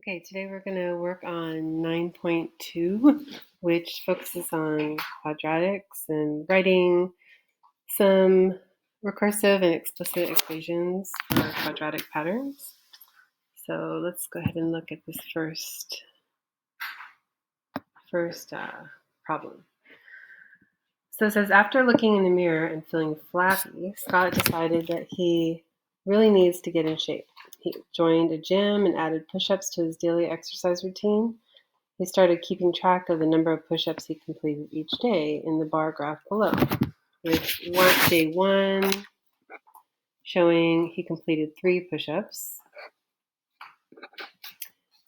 Okay, today we're going to work on 9.2, which focuses on quadratics and writing some recursive and explicit equations for quadratic patterns. So let's go ahead and look at this first problem. So it says, after looking in the mirror and feeling flabby, Scott decided that he really needs to get in shape. He joined a gym and added push-ups to his daily exercise routine. He started keeping track of the number of push-ups he completed each day in the bar graph below, with day 1 showing he completed 3 push-ups.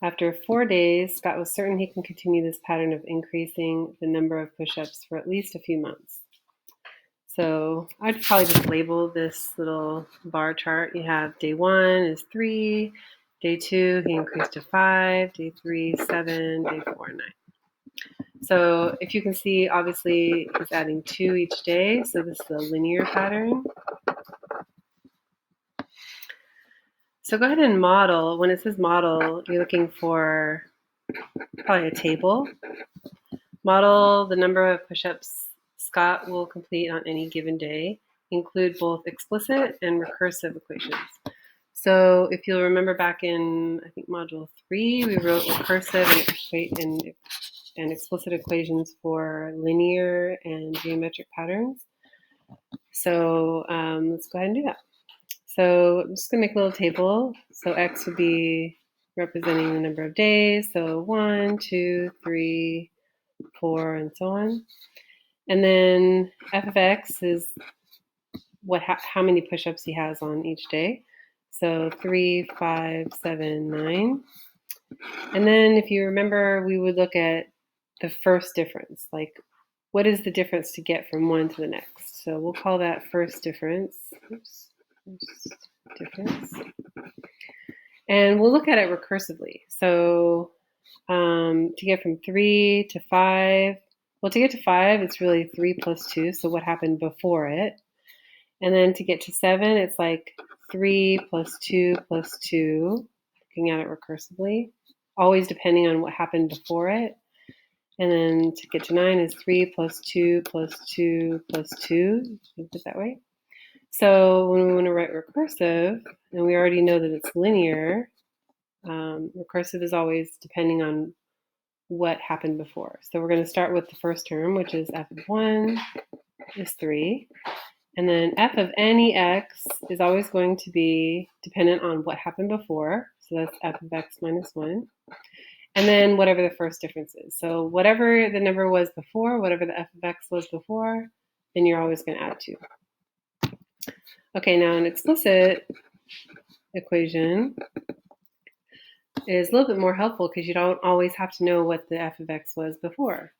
After 4 days, Scott was certain he can continue this pattern of increasing the number of push-ups for at least a few months. So I'd probably just label this little bar chart. You have day 1 is 3, day 2 he increased to 5, day 3 7, day 4 9. So if you can see, obviously he's adding 2 each day, so this is a linear pattern. So go ahead and model. When it says model, you're looking for probably a table. Model the number of push-ups Scott will complete on any given day. Include both explicit and recursive equations. So if you'll remember back in, I think, module 3, we wrote recursive and explicit equations for linear and geometric patterns. So let's go ahead and do that. So I'm just going to make a little table. So x would be representing the number of days. So 1, 2, 3, 4, and so on. And then f of x is how many push-ups he has on each day. So 3, 5, 7, 9. And then if you remember, we would look at the first difference, like what is the difference to get from one to the next? So we'll call that first difference. And we'll look at it recursively. So to get from 3 to 5, well, to get to 5, it's really 3 plus 2, so what happened before it. And then to get to 7, it's like 3 plus 2 plus 2, looking at it recursively, always depending on what happened before it. And then to get to 9 is 3 plus 2 plus 2 plus 2. Think it that way. So when we want to write recursive, and we already know that it's linear, recursive is always depending on what happened before. So we're going to start with the first term, which is f of 1 is 3. And then f of any x is always going to be dependent on what happened before. So that's f of x minus 1. And then whatever the first difference is. So whatever the number was before, whatever the f of x was before, then you're always going to add 2. Okay, now an explicit equation is a little bit more helpful because you don't always have to know what the f of x was before.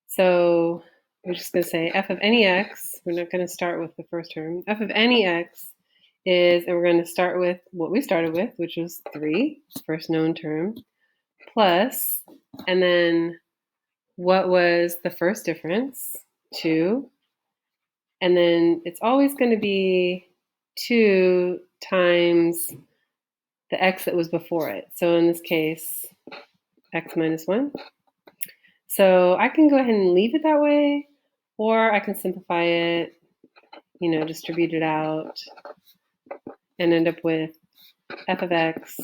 So we're just going to say f of any x, we're not going to start with the first term, f of any x is, and we're going to start with what we started with, which was 3, first known term, plus, and then what was the first difference, 2, and then it's always going to be 2 times the x that was before it. So in this case, x minus 1. So I can go ahead and leave it that way, or I can simplify it, distribute it out, and end up with f of x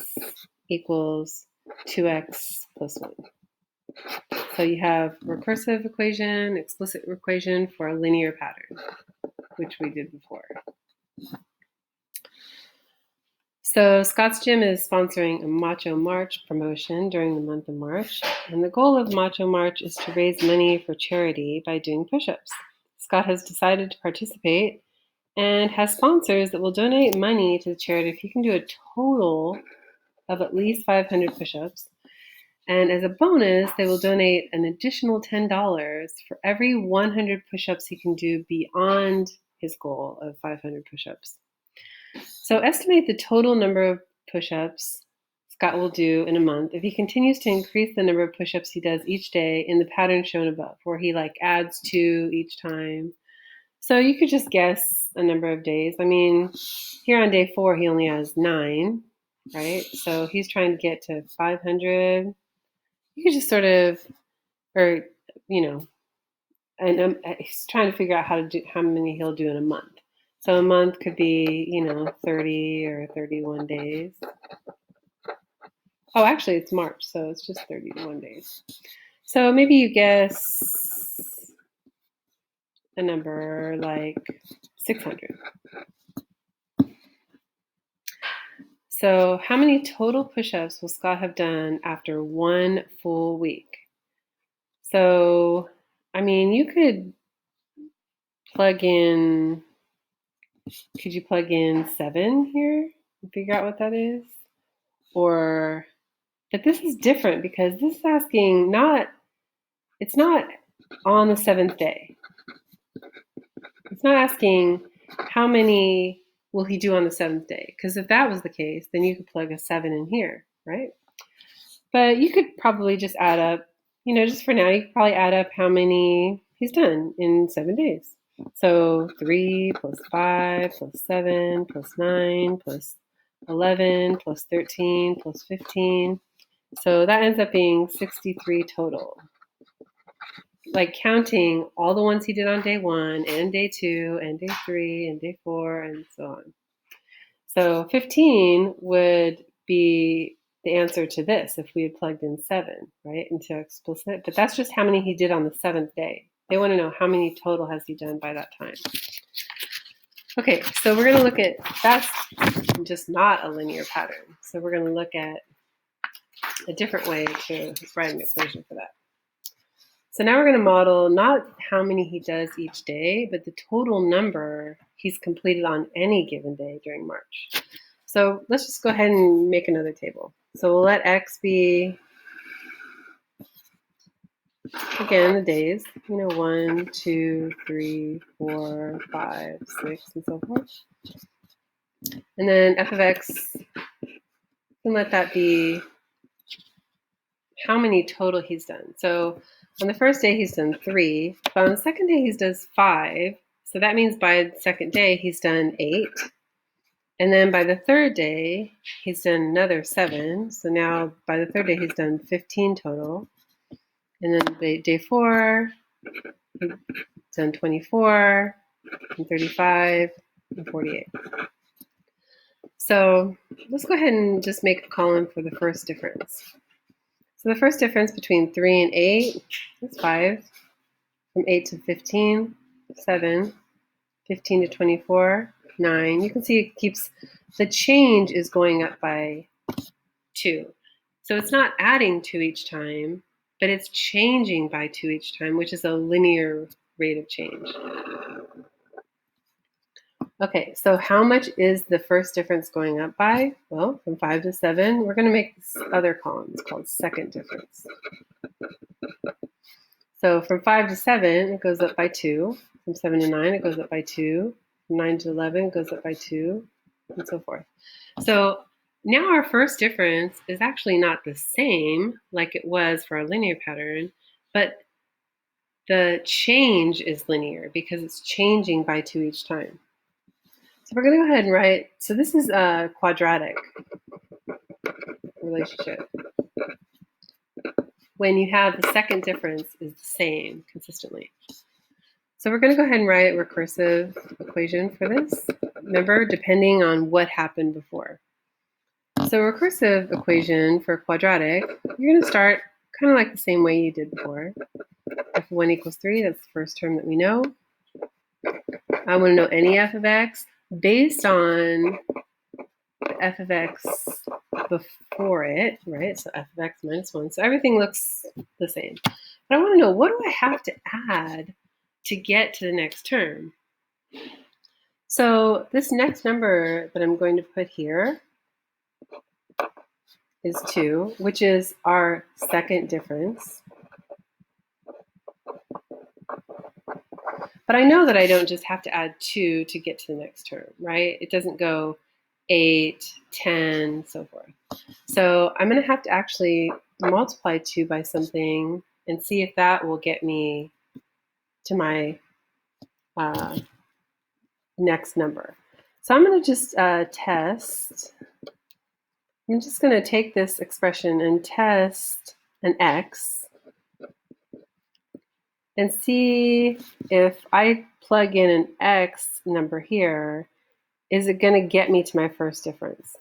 equals 2x plus 1. So you have recursive equation, explicit equation for a linear pattern, which we did before. So Scott's Gym is sponsoring a Macho March promotion during the month of March, and the goal of Macho March is to raise money for charity by doing push-ups. Scott has decided to participate and has sponsors that will donate money to the charity if he can do a total of at least 500 push-ups. And as a bonus, they will donate an additional $10 for every 100 push-ups he can do beyond his goal of 500 push-ups. So estimate the total number of push-ups Scott will do in a month if he continues to increase the number of push-ups he does each day in the pattern shown above, where he adds 2 each time. So you could just guess a number of days. I mean, here on day 4, he only has 9. right? So he's trying to get to 500. You could just sort of, or, and he's trying to figure out how many he'll do in a month. So a month could be, 30 or 31 days. Oh, actually, it's March, so it's just 31 days. So maybe you guess a number like 600. So how many total push-ups will Scott have done after 1 full week? So, I mean, you could you plug in 7 here and figure out what that is? But this is different because this is asking it's not on the 7th day. It's not asking how many will he do on the 7th day? Because if that was the case, then you could plug a 7 in here, right? But you could probably just add up, just for now, you could probably add up how many he's done in 7 days. So 3 plus 5 plus 7 plus 9 plus 11 plus 13 plus 15. So that ends up being 63 total. Like counting all the ones he did on day 1 and day 2 and day 3 and day 4 and so on. So 15 would be the answer to this if we had plugged in 7, right, into explicit. But that's just how many he did on the 7th day. They want to know how many total has he done by that time. Okay, so we're going to look at, that's just not a linear pattern. So we're going to look at a different way to write an equation for that. So now we're going to model not how many he does each day, but the total number he's completed on any given day during March. So let's just go ahead and make another table. So we'll let X be, again, the days, 1, 2, 3, 4, 5, 6, and so forth. And then f of x, and let that be how many total he's done. So on the first day, he's done 3, but on the second day, he does 5. So that means by the second day, he's done 8. And then by the third day, he's done another 7. So now by the third day, he's done 15 total. And then day 4, he's done 24, and 35, and 48. So let's go ahead and just make a column for the first difference. So the first difference between 3 and 8 is 5. From 8 to 15, 7. 15 to 24, 9. You can see it keeps, the change is going up by 2. So it's not adding 2 each time, but it's changing by 2 each time, which is a linear rate of change. Okay, so how much is the first difference going up by? Well, from 5 to 7, we're going to make this other column. It's called second difference. So from 5 to 7, it goes up by 2. From 7 to 9, it goes up by 2. From 9 to 11, it goes up by 2, and so forth. So now our first difference is actually not the same like it was for our linear pattern, but the change is linear because it's changing by 2 each time. So we're going to go ahead and write, so this is a quadratic relationship. When you have the second difference is the same consistently. So we're going to go ahead and write a recursive equation for this. Remember, depending on what happened before. So a recursive equation for quadratic, you're going to start kind of like the same way you did before. F of 1 equals 3, that's the first term that we know. I want to know any f of x based on the f of x before it, right? So f of x minus 1. So everything looks the same. But I want to know, what do I have to add to get to the next term? So this next number that I'm going to put here is 2, which is our second difference. But I know that I don't just have to add 2 to get to the next term, right? It doesn't go 8, 10, so forth. So I'm going to have to actually multiply 2 by something and see if that will get me to my next number. So I'm going to just test I'm just going to take this expression and test an x and see if I plug in an x number here, is it going to get me to my first difference?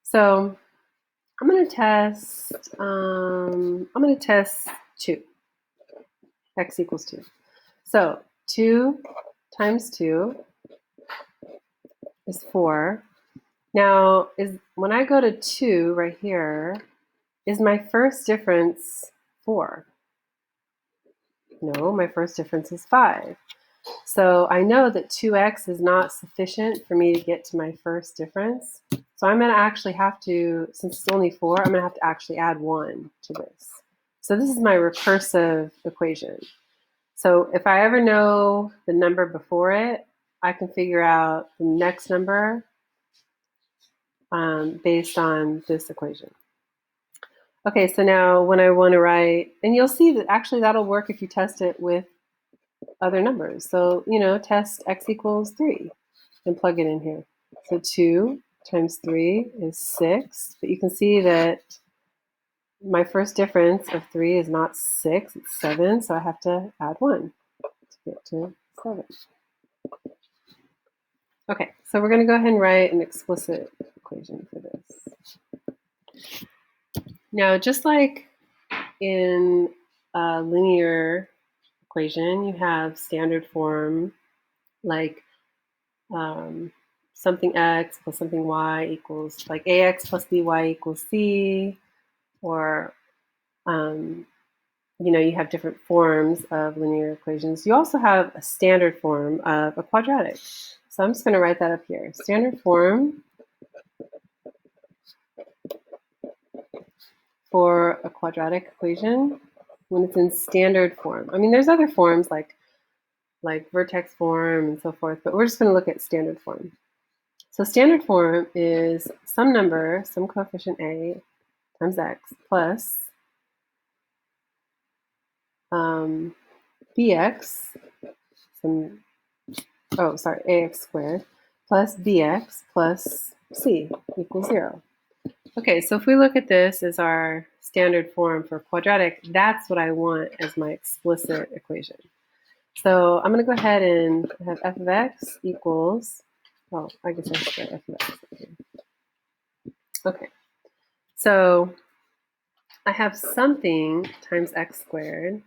So I'm going to test 2, x equals 2. So 2 times 2 is 4. Now, when I go to 2 right here, is my first difference 4? No, my first difference is 5. So I know that 2x is not sufficient for me to get to my first difference. So I'm going to actually have to, since it's only 4, I'm going to have to actually add 1 to this. So this is my recursive equation. So if I ever know the number before it, I can figure out the next number based on this equation. Okay, so now when I want to write, and you'll see that actually that'll work if you test it with other numbers. So, test x equals 3 and plug it in here. So 2 times 3 is 6, but you can see that my first difference of 3 is not 6, it's 7, so I have to add 1 to get to 7. Okay, so we're going to go ahead and write an explicit equation for this. Now, just like in a linear equation, you have standard form like something x plus something y equals, like ax plus by equals c, or you have different forms of linear equations. You also have a standard form of a quadratic. So I'm just going to write that up here. Standard form for a quadratic equation when it's in standard form. I mean, there's other forms like vertex form and so forth, but we're just going to look at standard form. So standard form is some number, some coefficient a times x plus bx, ax squared plus bx plus c equals 0. Okay, so if we look at this as our standard form for quadratic, that's what I want as my explicit equation. So I'm going to go ahead and have f of x equals, I guess I should write f of x. Okay, so I have something times x squared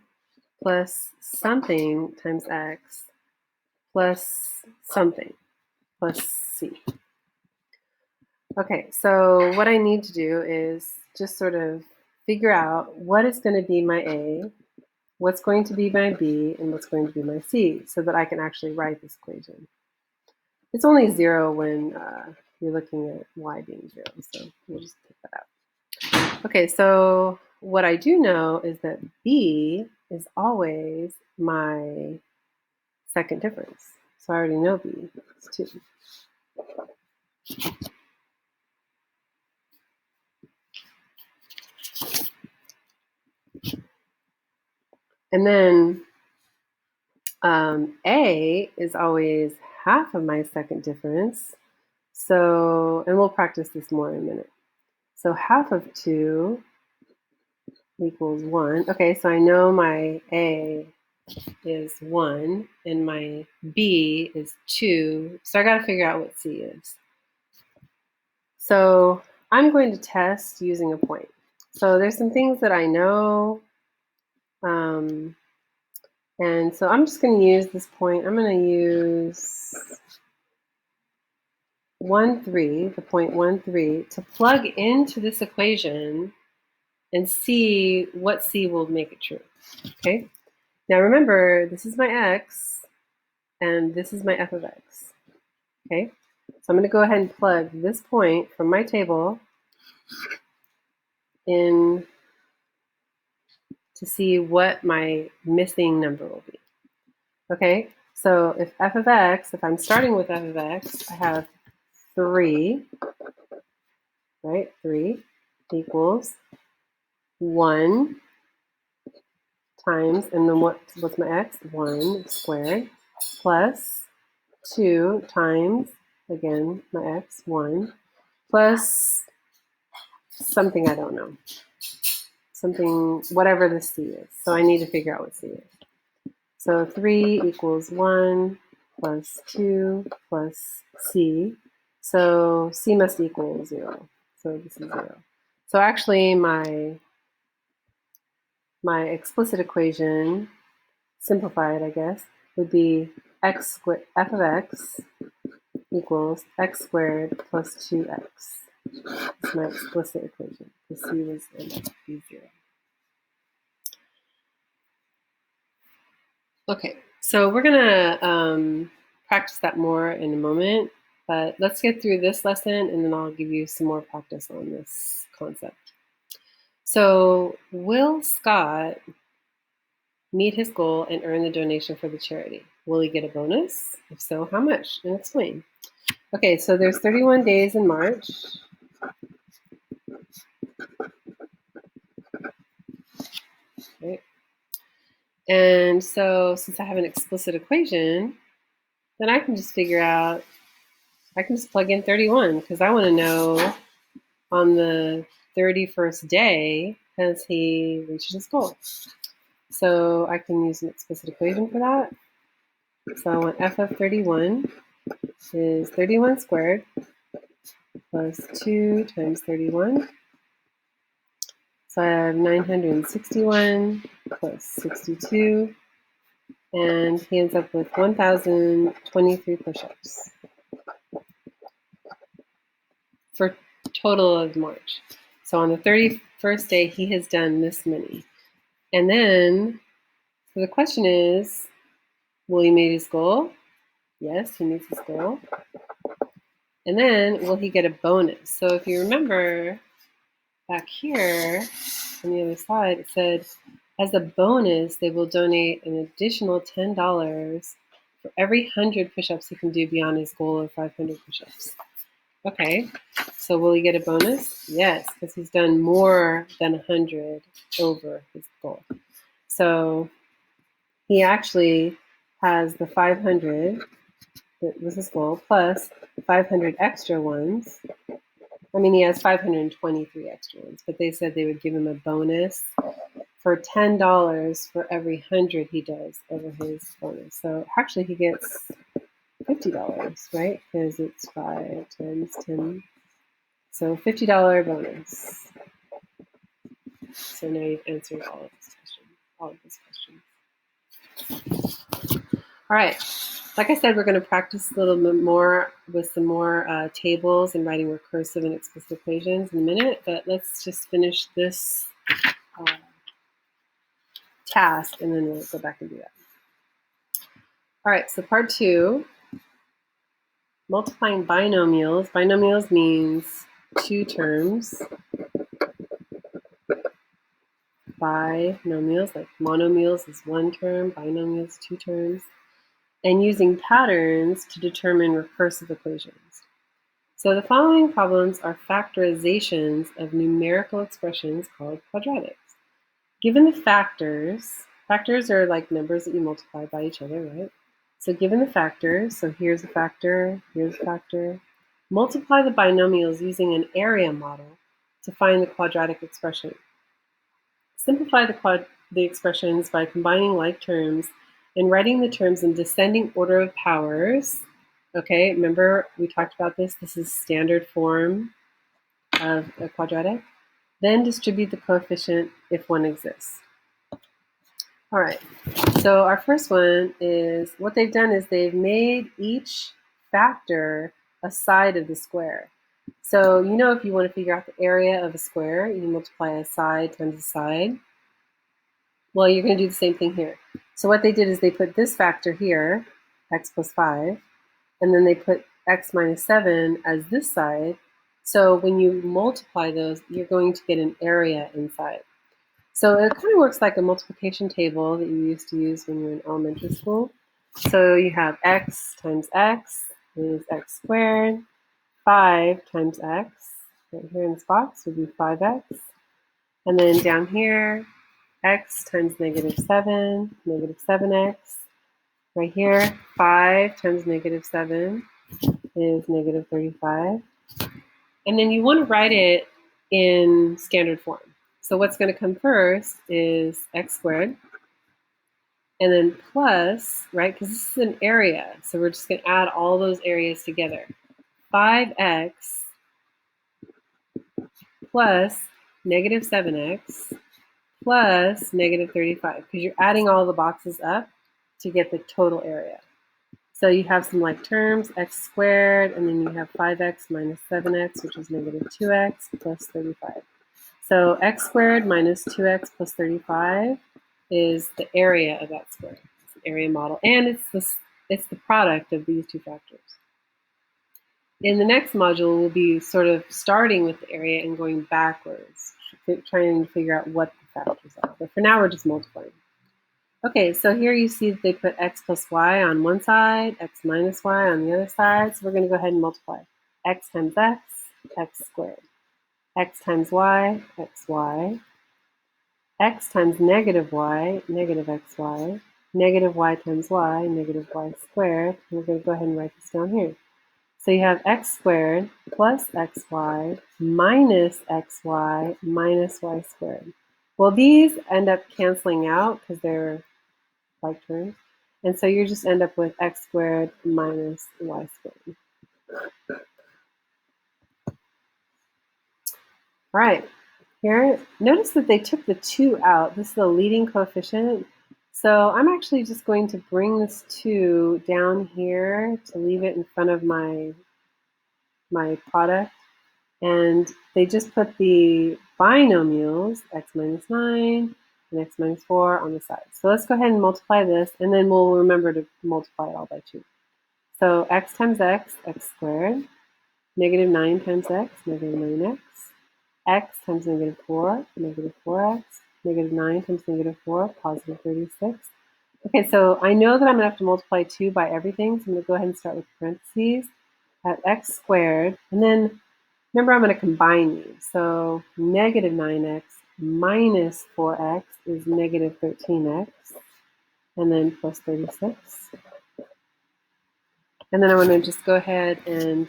plus something times x plus something plus c. Okay, so what I need to do is just sort of figure out what is going to be my a, what's going to be my b, and what's going to be my c, so that I can actually write this equation. It's only 0 when you're looking at y being 0, so we'll just take that out. Okay, so what I do know is that b is always my second difference. So I already know b is 2. And then a is always half of my second difference. So, and we'll practice this more in a minute. So half of 2 equals 1. Okay, so I know my a is 1 and my b is 2. So I got to figure out what c is. So I'm going to test using a point. So there's some things that I know. And so I'm just going to use this point. I'm going to use 1, 3, the point 1, 3, to plug into this equation and see what c will make it true. Okay. Now remember, this is my x, and this is my f of x. Okay. So I'm going to go ahead and plug this point from my table in to see what my missing number will be. Okay. So if f of x, if I'm starting with f of x, I have 3, right? 3 equals 1 times, and then what's my x? 1 squared plus 2 times, again, my x, 1, plus something I don't know. Something, whatever the c is. So I need to figure out what c is. So 3 equals 1 plus 2 plus c. So c must equal 0. So this is 0. So actually my explicit equation, simplified I guess, would be x squared, f of x equals x squared plus 2x. That's my explicit equation. The c was in b0. Okay, so we're gonna practice that more in a moment, but let's get through this lesson and then I'll give you some more practice on this concept. So will Scott meet his goal and earn the donation for the charity? Will he get a bonus? If so, how much? And explain. Okay, so there's 31 days in March. Right? And so since I have an explicit equation, then I can just figure out, I can just plug in 31 because I want to know on the 31st day has he reached his goal. So I can use an explicit equation for that. So I want f of 31 is 31 squared plus 2 times 31. So I have 961 plus 62. And he ends up with 1,023 push-ups for total of March. So on the 31st day, he has done this many. And then, so the question is, will he meet his goal? Yes, he meets his goal. And then, will he get a bonus? So if you remember back here on the other side, it said, as a bonus, they will donate an additional $10 for every 100 push-ups he can do beyond his goal of 500 push-ups. Okay, so will he get a bonus? Yes, because he's done more than 100 over his goal. So he actually has the 500, that was his goal, plus 500 extra ones. I mean, he has 523 extra ones, but they said they would give him a bonus for $10 for every 100 he does over his bonus. So actually he gets $50, right? Because it's 5 times 10. So $50 bonus. So now you've answered all of this questions. All right. Like I said, we're going to practice a little bit more with some more tables and writing recursive and explicit equations in a minute, but let's just finish this task and then we'll go back and do that. All right, so part 2, multiplying binomials. Binomials means 2 terms. Binomials, like monomials is 1 term, binomials 2 terms, and using patterns to determine recursive equations. So the following problems are factorizations of numerical expressions called quadratics. Given the factors are like numbers that you multiply by each other, right? So given the factors, so here's a factor, here's a factor, multiply the binomials using an area model to find the quadratic expression. Simplify the expressions by combining like terms and writing the terms in descending order of powers. Okay, remember we talked about this. This is standard form of a quadratic. Then distribute the coefficient if one exists. All right, so our first one is, what they've done is they've made each factor a side of the square. So you know if you want to figure out the area of a square, you multiply a side times a side. Well, you're going to do the same thing here. So what they did is they put this factor here, x plus 5, and then they put x minus 7 as this side. So when you multiply those, you're going to get an area inside. So it kind of works like a multiplication table that you used to use when you were in elementary school. So you have x times x is x squared. 5 times x, right here in this box, would be 5x. And then down here, x times negative 7, negative 7x. Right here, 5 times negative 7 is negative 35. And then you want to write it in standard form. So what's going to come first is x squared, and then plus, right, because this is an area, so we're just going to add all those areas together. 5x plus negative 7x plus negative 35, because you're adding all the boxes up to get the total area. So you have some like terms, x squared, and then you have 5x minus 7x, which is negative 2x plus 35. So x squared minus 2x plus 35 is the area of that square. It's the area model, and it's the product of these two factors. In the next module, we'll be sort of starting with the area and going backwards, trying to figure out what the factors are. But for now, we're just multiplying. Okay, so here you see that they put x plus y on one side, x minus y on the other side. So we're going to go ahead and multiply. X times x, x squared. X times y, xy. X times negative y, negative xy. Negative y times y, negative y squared. And we're going to go ahead and write this down here. So you have x squared plus xy minus xy minus y squared. Well, these end up canceling out because they're like terms. And so you just end up with x squared minus y squared. All right, here, notice that they took the 2 out. This is the leading coefficient. So I'm actually just going to bring this 2 down here to leave it in front of my product. And they just put the binomials, x minus 9 and x minus 4 on the side. So let's go ahead and multiply this, and then we'll remember to multiply it all by 2. So x times x, x squared, negative 9 times x, negative 9x, x times negative 4, negative 4x, negative 9 times negative 4, positive 36. Okay, so I know that I'm going to have to multiply 2 by everything, so I'm going to go ahead and start with parentheses at x squared, and then remember I'm going to combine these. So negative 9x minus 4x is negative 13x, and then plus 36. And then I'm going to just go ahead and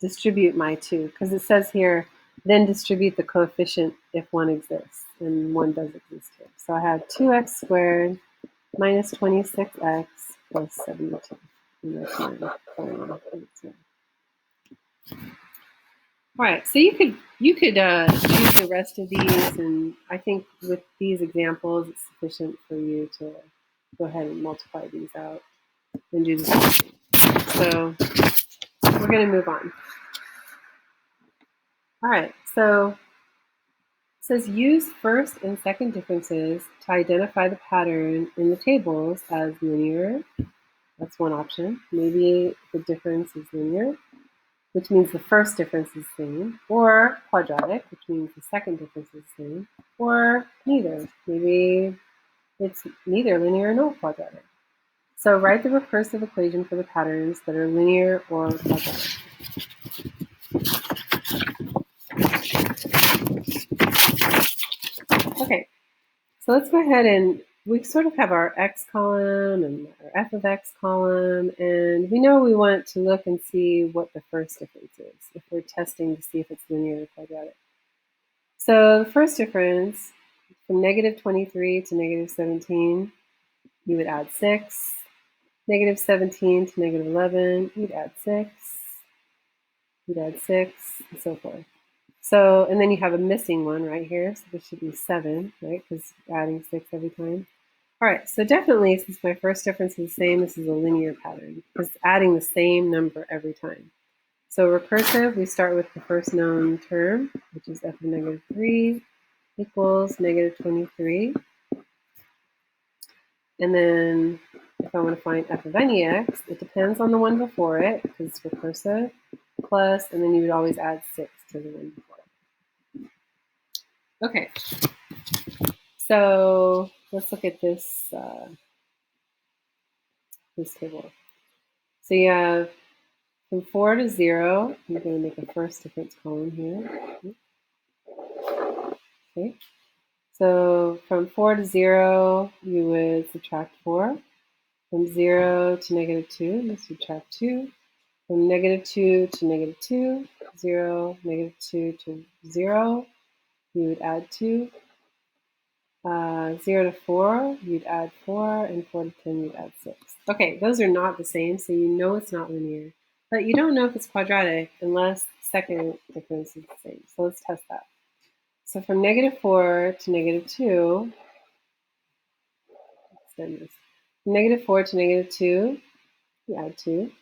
distribute my 2, because it says here, then distribute the coefficient if 1 exists, and 1 does exist here. So I have 2x squared minus 26x plus 72. And that's my final answer. All right, so you could choose the rest of these, and I think with these examples, it's sufficient for you to go ahead and multiply these out and do the same thing. So we're going to move on. All right, so it says use first and second differences to identify the pattern in the tables as linear. That's one option. Maybe the difference is linear, which means the first difference is the same, or quadratic, which means the second difference is the same, or neither. Maybe it's neither linear nor quadratic. So write the recursive equation for the patterns that are linear or quadratic. Okay, so let's go ahead and we sort of have our x column and our f of x column, and we know we want to look and see what the first difference is if we're testing to see if it's linear or quadratic. So the first difference, from negative 23 to negative 17, you would add 6. Negative 17 to negative 11, you'd add 6. You'd add 6, and so forth. So, and then you have a missing one right here, so this should be 7, right, because you're adding 6 every time. All right, so definitely, since my first difference is the same, this is a linear pattern, because it's adding the same number every time. So recursive, we start with the first known term, which is f of negative 3 equals negative 23. And then if I want to find f of any x, it depends on the one before it, because it's recursive, plus, and then you would always add 6 to the one before it. Okay, so let's look at this, this table. So you have from 4 to 0, I'm going to make a first difference column here. Okay, so from 4 to 0, you would subtract 4. From 0 to -2, let's subtract 2. From -2 to -2, 0, -2 to 0, you would add 2. 0 to 4, you'd add 4, and 4 to 10, you'd add 6. Okay, those are not the same, so you know it's not linear. But you don't know if it's quadratic unless the second difference is the same. So let's test that. So from -4 to -2, extend this. From -4 to -2, you add 2.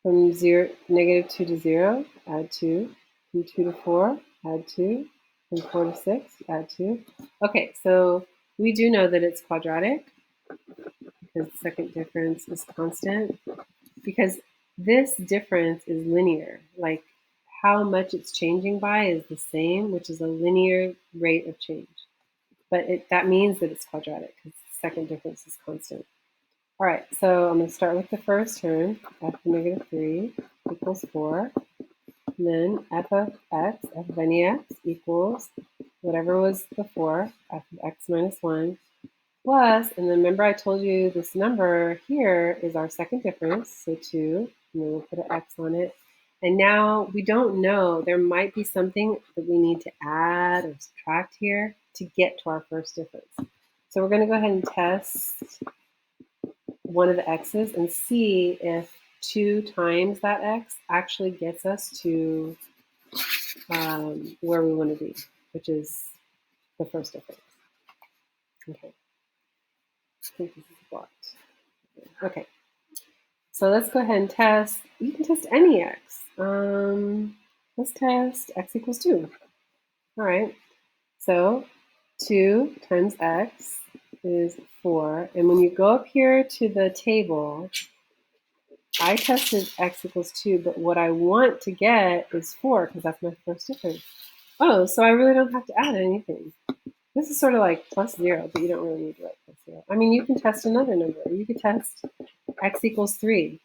From -2 to 0, add 2. From 2 to 4, add 2. From 4 to 6, add 2. Okay, so we do know that it's quadratic because the second difference is constant, because this difference is linear. Like how much it's changing by is the same, which is a linear rate of change. But that means that it's quadratic because the second difference is constant. All right, so I'm going to start with the first term, f of -3 equals 4. And then f of x, f of any x, equals whatever was before, f of x minus 1, plus, and then remember I told you this number here is our second difference, so 2, and then we'll put an x on it. And now we don't know, there might be something that we need to add or subtract here to get to our first difference. So we're going to go ahead and test one of the x's and see if 2 times that x actually gets us to where we want to be, which is the first difference. Okay, I think this is blocked. Okay, so let's go ahead and test. You can test any x. Let's test x equals 2. All right, so 2 times x is 4. And when you go up here to the table, I tested x equals 2, but what I want to get is 4 because that's my first difference. Oh, so I really don't have to add anything. This is sort of like plus 0, but you don't really need to write plus 0. I mean, you can test another number. You could test x equals 3.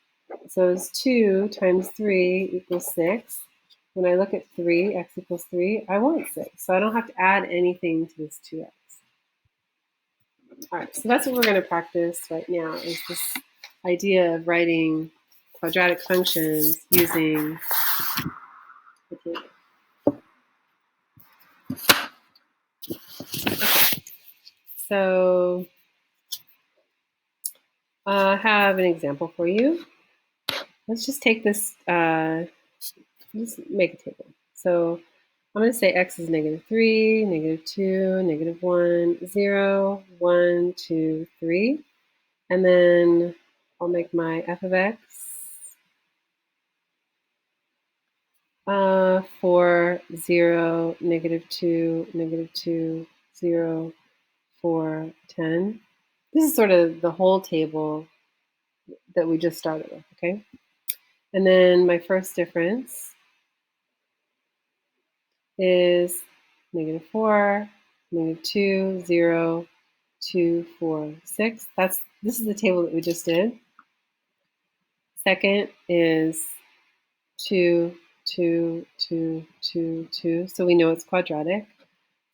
So it's 2 times 3 equals 6. When I look at 3, x equals 3, I want 6. So I don't have to add anything to this 2x. All right, so that's what we're going to practice right now, is this idea of writing quadratic functions using the table. Okay. So I have an example for you. Let's just take this, just make a table. So I'm going to say x is -3, -2, -1, 0, 1, 2, 3. And then I'll make my f of x for 0, -2, -2, 0, 4, 10. This is sort of the whole table that we just started with, okay? And then my first difference is -4, -2, 0, 2, 4, 6. This is the table that we just did. Second is 2, 2, 2, 2, 2. So we know it's quadratic.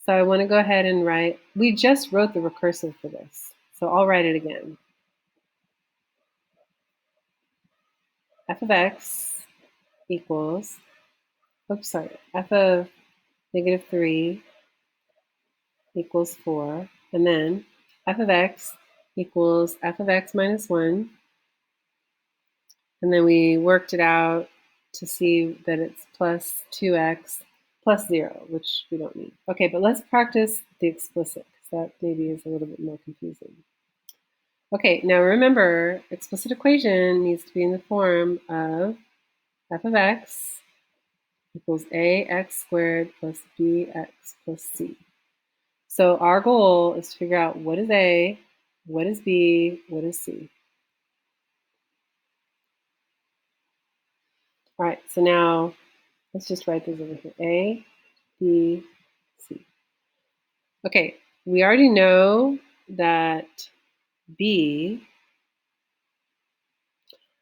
So I want to go ahead and write, we just wrote the recursive for this. So I'll write it again. F of x equals, oops, sorry, f of -3 equals 4. And then f of x equals f of x minus 1. And then we worked it out to see that it's plus 2x plus 0, which we don't need. Okay, but let's practice the explicit, because that maybe is a little bit more confusing. Okay, now remember, explicit equation needs to be in the form of f of x equals ax squared plus bx plus c. So our goal is to figure out what is a, what is b, what is c. All right, so now let's just write these over here. A, B, C. Okay, we already know that B,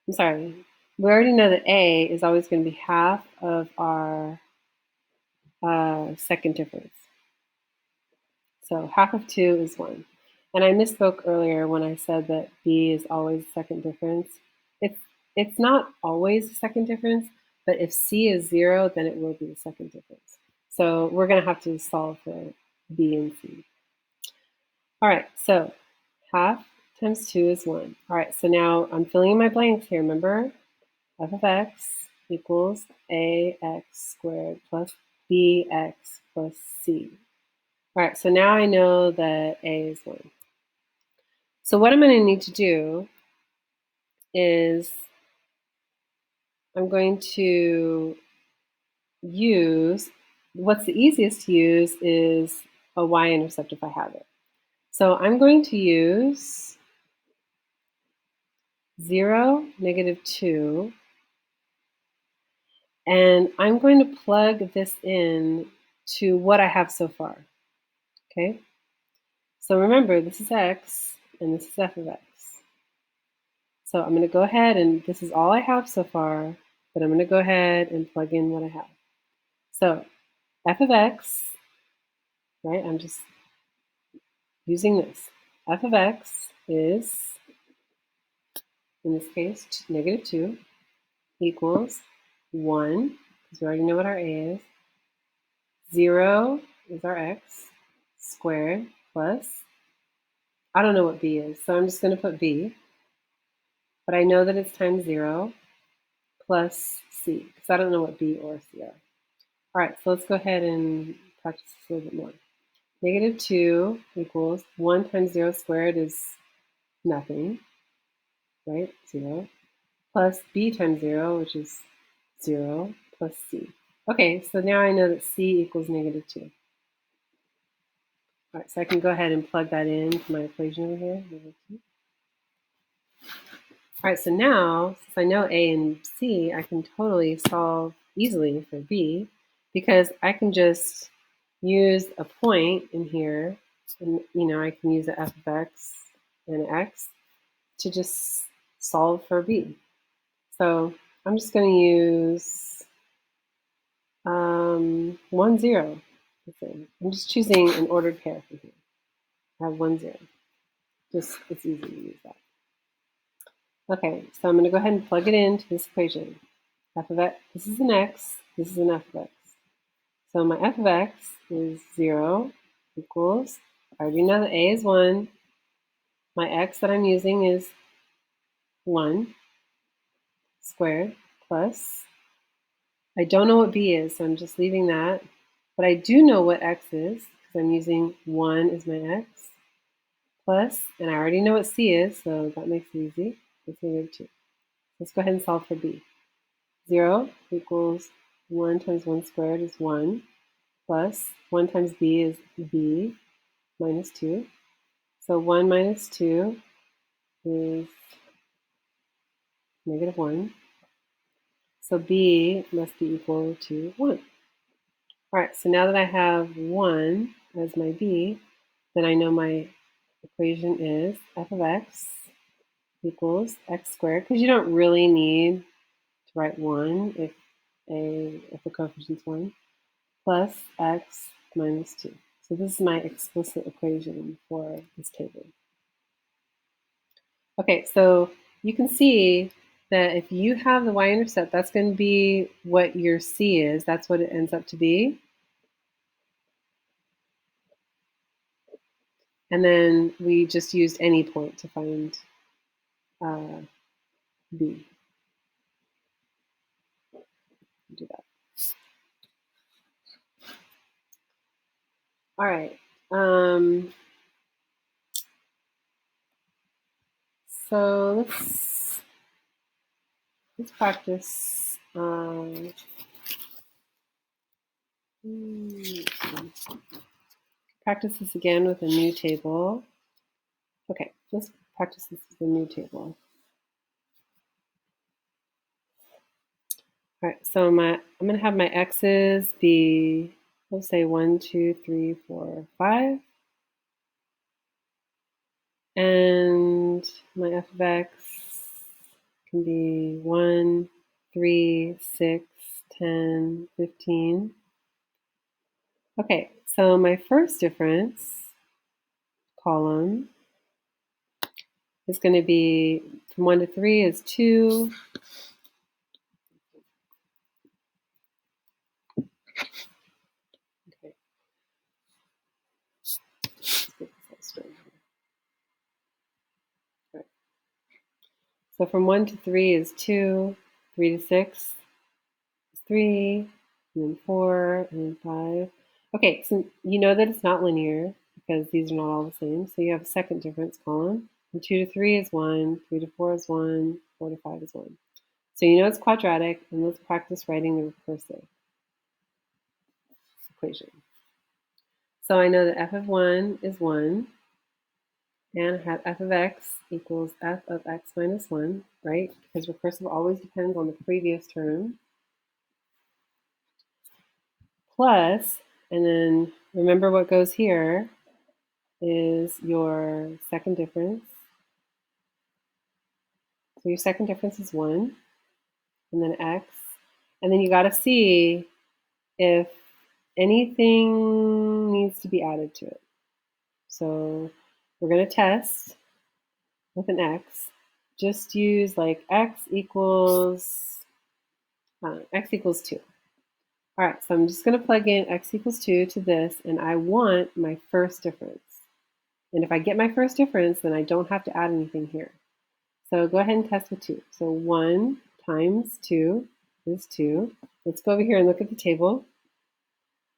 I'm sorry, we already know that A is always going to be half of our second difference. So half of 2 is 1. And I misspoke earlier when I said that B is always the second difference. It's it's not always the second difference, but if C is 0, then it will be the second difference. So we're going to have to solve for B and C. All right, so half times 2 is 1. All right, so now I'm filling in my blanks here. Remember, f of x equals ax squared plus bx plus c. All right, so now I know that a is 1. So what I'm going to need to do is I'm going to use, what's the easiest to use is a y-intercept if I have it. So I'm going to use 0, -2, and I'm going to plug this in to what I have so far, okay? So remember, this is x, and this is f of x. So I'm going to go ahead, and this is all I have so far, but I'm going to go ahead and plug in what I have. So f of x, right, I'm just using this. F of x is, in this case, -2 equals 1, because we already know what our a is. 0 is our x squared plus, I don't know what b is, so I'm just going to put b, but I know that it's times 0 plus c, because I don't know what b or c are. All right, so let's go ahead and practice this a little bit more. -2 equals 1 times 0 squared is nothing, right? 0. Plus b times 0, which is 0, plus c. Okay, so now I know that c equals -2. All right, so I can go ahead and plug that into my equation over here. All right, so now, since I know a and c, I can totally solve easily for b, because I can just use a point in here, and I can use a f of x and x to just solve for b. So I'm just going to use 1, 0. I'm just choosing an ordered pair from here. I have 1, 0. Just, it's easy to use that. Okay, so I'm going to go ahead and plug it into this equation. F of x, this is an x, this is an f of x. So my f of x is 0 equals, I already know that a is 1. My x that I'm using is 1 squared plus, I don't know what b is, so I'm just leaving that. But I do know what x is, because I'm using 1 as my x, plus, and I already know what c is, so that makes it easy. It's -2. Let's go ahead and solve for b. 0 equals 1 times 1 squared is 1, plus 1 times b is b minus 2. So 1 minus 2 is -1. So b must be equal to 1. All right, so now that I have 1 as my b, then I know my equation is f of x equals x squared, because you don't really need to write 1 if the coefficient's 1, plus x minus 2. So this is my explicit equation for this table. Okay, so you can see that if you have the y-intercept, that's going to be what your c is. That's what it ends up to be. And then we just used any point to find b. Do that. All right. So let's practice. Practice this again with a new table. Okay, let's practice this with a new table. All right, so I'm going to have my x's be, let's say 1, 2, 3, 4, 5. And my f of x can be 1, 3, 6, 10, 15. Okay, so my first difference column is going to be from 1 to 3 is 2. Okay. Let's get this straight here. Right. So from 1 to 3 is 2, 3 to 6 is 3, and then 4, and then 5. Okay, so you know that it's not linear because these are not all the same. So you have a second difference column. From 2 to 3 is 1, 3 to 4 is 1, 4 to 5 is 1. So you know it's quadratic, and let's practice writing the recursive equation. So I know that f of 1 is 1, and I have f of x equals f of x minus 1, right? Because recursive always depends on the previous term. Plus, and then remember what goes here is your second difference. So your second difference is 1, and then x. And then you got to see if anything needs to be added to it. So we're going to test with an x. Just use like x equals 2. All right, so I'm just going to plug in x equals 2 to this, and I want my first difference. And if I get my first difference, then I don't have to add anything here. So go ahead and test with 2. So 1 times 2 is 2. Let's go over here and look at the table.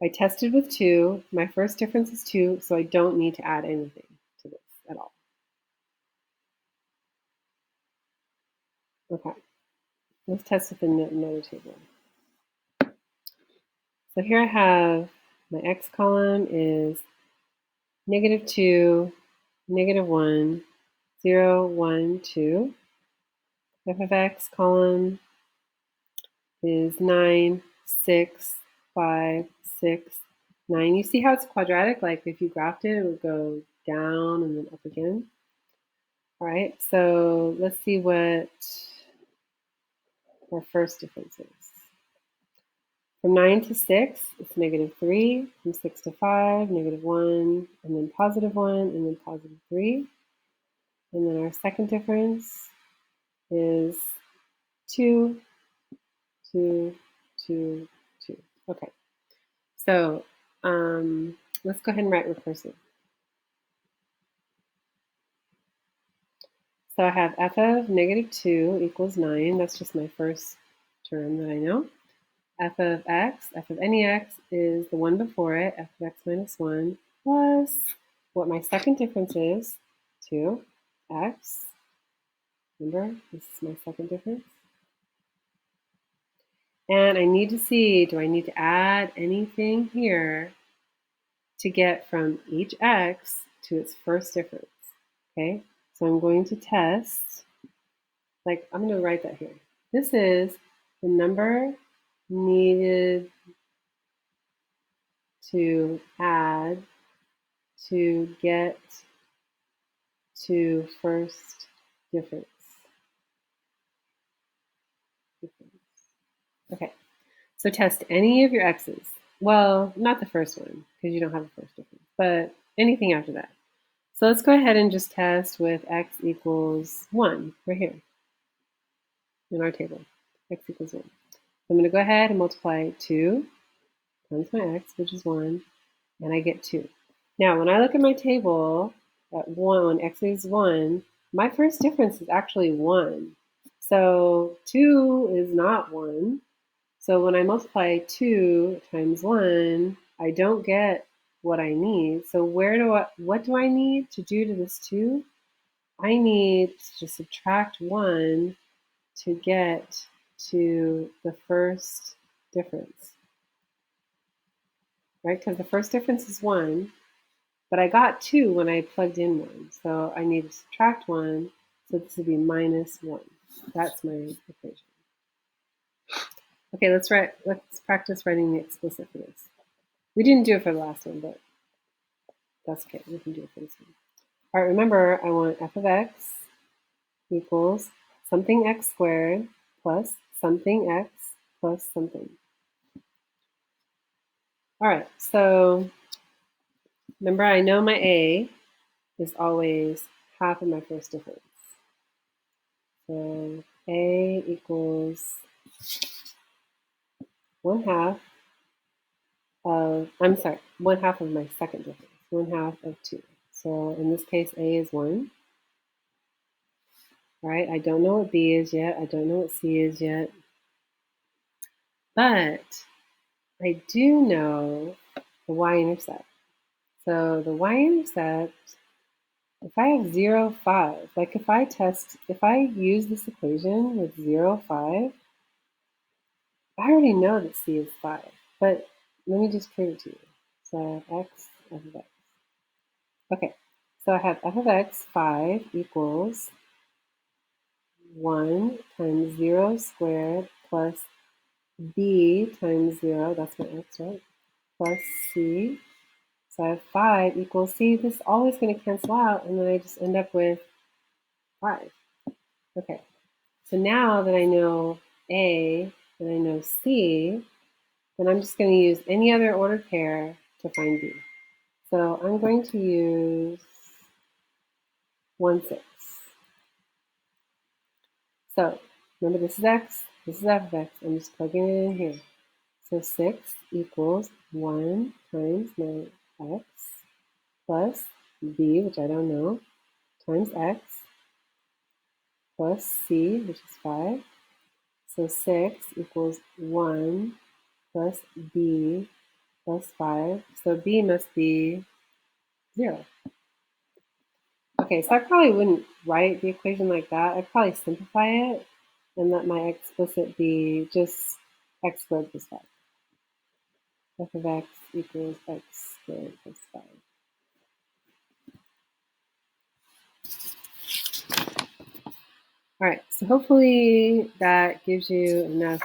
I tested with 2. My first difference is 2, so I don't need to add anything to this at all. Okay, let's test with another table. So here I have my x column is -2, -1, 0, 1, 2. F of x column is 9, 6, 5, 6, 9. You see how it's quadratic? Like if you graphed it, it would go down and then up again. All right, so let's see what our first difference is. From 9 to 6, it's -3. From 6 to 5, -1, and then +1, and then +3. And then our second difference is 2, 2, 2, 2. Okay, so let's go ahead and write recursive. So I have f of -2 equals 9. That's just my first term that I know. F of x, f of any x is the one before it, f of x minus 1, plus what my second difference is, 2x. Remember, this is my second difference. And I need to see, do I need to add anything here to get from each x to its first difference? Okay, so I'm going to test, like I'm going to write that here. This is the number needed to add to get to first difference. Okay, so test any of your x's. Well, not the first one, because you don't have a first difference, but anything after that. So let's go ahead and just test with x equals 1 right here in our table. X equals 1. I'm going to go ahead and multiply 2 times my x, which is 1, and I get 2. Now, when I look at my table at 1, when x is 1, my first difference is actually 1. So 2 is not 1. So when I multiply 2 times 1, I don't get what I need. So what do I need to do to this 2? I need to subtract 1 to get to the first difference, right? Because the first difference is 1, but I got 2 when I plugged in 1. So I need to subtract 1, so this would be -1. That's my equation. Okay, let's practice writing the explicit for this. We didn't do it for the last one, but that's okay. We can do it for this one. All right, remember, I want f of x equals something x squared plus something x plus something. All right, so remember, I know my a is always half of my first difference. So A equals 1/2 of, I'm sorry, 1/2 of my second difference, 1/2 of 2. So in this case, A is 1, right? I don't know what B is yet. I don't know what C is yet. But I do know the y-intercept. So the y-intercept, if I have 0, 5, like if I use this equation with 0, 5, I already know that C is 5, but let me just prove it to you. So x f of x. Okay, so I have f of x, 5, equals 1 times 0 squared plus b times 0, that's my x, right? Plus c. So I have 5 equals c. This is always going to cancel out, and then I just end up with 5. Okay, so now that I know A and I know C, then I'm just going to use any other ordered pair to find B. So I'm going to use 1, 6. So remember, this is x, this is f of x. I'm just plugging it in here. So 6 equals 1 times my x plus b, which I don't know, times x plus c, which is 5. So 6 equals 1 plus b plus 5. So b must be 0. Okay, so I probably wouldn't write the equation like that. I'd probably simplify it and let my explicit be just x squared plus 5. F of x equals x squared plus 5. All right, so hopefully that gives you enough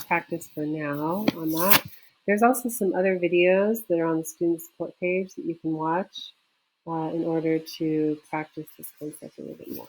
practice for now on that. There's also some other videos that are on the student support page that you can watch in order to practice this concept a little bit more.